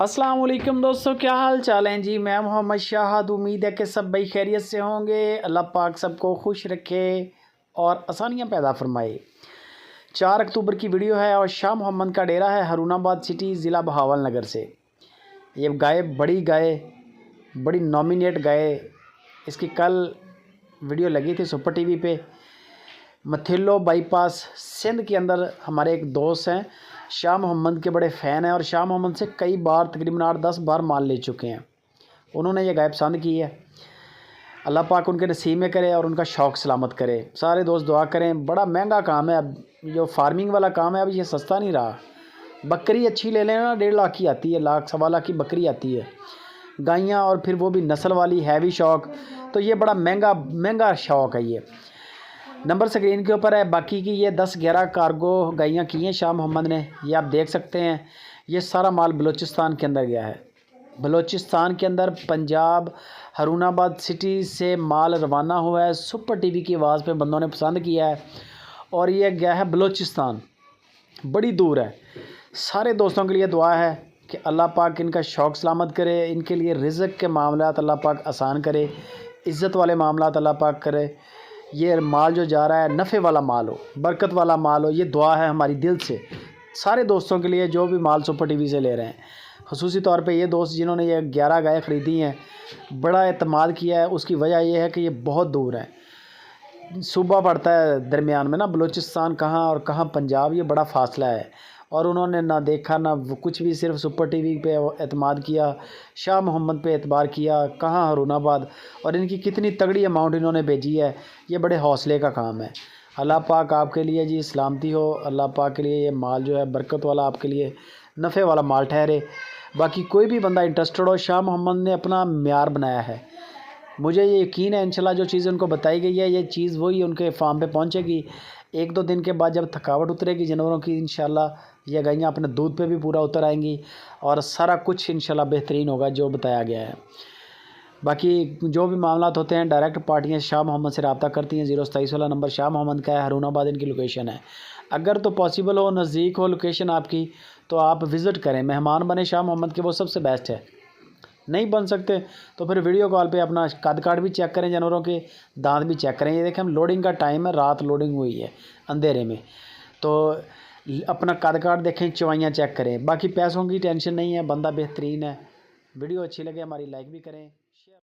अस्सलाम वालेकुम दोस्तों, क्या हाल चाल हैं जी। मैं मोहम्मद शाहद। उम्मीद है कि सब भाई खैरियत से होंगे। अल्लाह पाक सबको खुश रखे और आसानियाँ पैदा फरमाए। 4 अक्टूबर की वीडियो है और शाह मोहम्मद का डेरा है हरुणाबाद सिटी, ज़िला बहावल नगर से। ये गाय बड़ी नॉमिनेट गाय। इसकी कल वीडियो लगी थी सुपर टीवी पे। मथिल्लो बाईपास सिंध के अंदर हमारे एक दोस्त हैं, शाह मोहम्मद के बड़े फ़ैन हैं और शाह मोहम्मद से कई बार तकरीबन 8-10 बार माल ले चुके हैं। उन्होंने ये गाय पसंद की है। अल्लाह पाक उनके नसीब में करे और उनका शौक़ सलामत करे। सारे दोस्त दुआ करें। बड़ा महंगा काम है, अब जो फार्मिंग वाला काम है अब ये सस्ता नहीं रहा। बकरी अच्छी ले लेना 1.5 लाख की आती है, लाख सवा लाख की बकरी आती है। गायें और फिर वो भी नस्ल वाली हैवी शौक़, तो ये बड़ा महंगा शौक़ है। ये नंबर स्क्रीन के ऊपर है। बाकी की ये 10-11 कार्गो गायें की हैं शाह मोहम्मद ने। ये आप देख सकते हैं। ये सारा माल बलूचिस्तान के अंदर गया है। बलूचिस्तान के अंदर पंजाब हरुणाबाद सिटी से माल रवाना हुआ है। सुपर टीवी की आवाज़ पे बंदों ने पसंद किया है और ये गया है बलूचिस्तान, बड़ी दूर है। सारे दोस्तों के लिए दुआ है कि अल्लाह पाक इनका शौक़ सलामत करे, इनके लिए रिज़्क़ के मामलात अल्लाह पाक आसान करे, इज़्ज़त वाले मामलात अल्लाह पाक करे। ये माल जो जा रहा है नफ़े वाला माल हो, बरकत वाला माल हो। ये दुआ है हमारी दिल से सारे दोस्तों के लिए जो भी माल सुपर टीवी से ले रहे हैं। ख़ुसूसी तौर पे ये दोस्त जिन्होंने ये 11 गायें ख़रीदी हैं, बड़ा एतमाद किया है। उसकी वजह यह है कि ये बहुत दूर है, सूबा पड़ता है दरमियान में ना, बलूचिस्तान कहाँ और कहाँ पंजाब, ये बड़ा फ़ासला है। और उन्होंने ना देखा ना कुछ भी, सिर्फ सुपर टीवी पे एतमाद किया, शाह मोहम्मद पे एतबार किया, कहाँ हरुणाबाद, और इनकी कितनी तगड़ी अमाउंट इन्होंने भेजी है। ये बड़े हौसले का काम है। अल्लाह पाक आपके लिए जी सलामती हो। अल्लाह पाक के लिए ये माल जो है बरकत वाला, आपके लिए नफ़े वाला माल ठहरे। बाकी कोई भी बंदा इंटरेस्टेड हो, शाह मोहम्मद ने अपना म्यार बनाया है। मुझे ये यकीन है इंशाल्लाह जो चीज़ उनको बताई गई है ये चीज़ वही उनके फार्म पे पहुंचेगी। 1-2 दिन के बाद जब थकावट उतरेगी जानवरों की, इंशाल्लाह ये गायें अपने दूध पे भी पूरा उतर आएंगी और सारा कुछ इंशाल्लाह बेहतरीन होगा जो बताया गया है। बाकी जो भी मामलात होते हैं डायरेक्ट पार्टियाँ शाह मोहम्मद से रब्ता करती हैं। 027 वाला नंबर शाह मोहम्मद का है, हरुणाबाद इनकी लोकेशन है। अगर तो पॉसिबल हो, नज़दीक हो लोकेशन आपकी, तो आप विज़िट करें, मेहमान बने शाह मोहम्मद के, वो सबसे बेस्ट है। नहीं बन सकते तो फिर वीडियो कॉल पे अपना कद काट भी चेक करें, जानवरों के दांत भी चेक करें। ये देखें, हम लोडिंग का टाइम है, रात लोडिंग हुई है अंधेरे में, तो अपना कद काट देखें, चवाइयाँ चेक करें। बाकी पैसों की टेंशन नहीं है, बंदा बेहतरीन है। वीडियो अच्छी लगे हमारी लाइक भी करें।